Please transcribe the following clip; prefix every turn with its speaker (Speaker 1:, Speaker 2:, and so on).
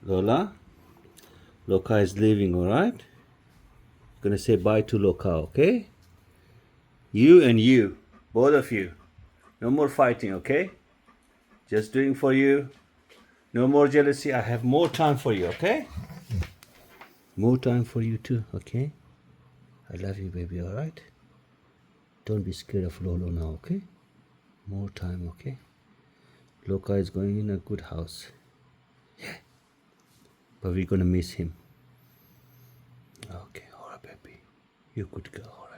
Speaker 1: Lola, Lhoca is leaving, alright? Gonna say bye to Lhoca, okay? You and you, both of you. No more fighting, okay? Just doing for you. No more jealousy. I have more time for you, okay? More time for you too, okay? I love you, baby, alright? Don't be scared of Lolo now, okay? More time, okay? Lhoca is going in a good house. But we're gonna miss him. Okay, alright, baby. You're a good girl, alright?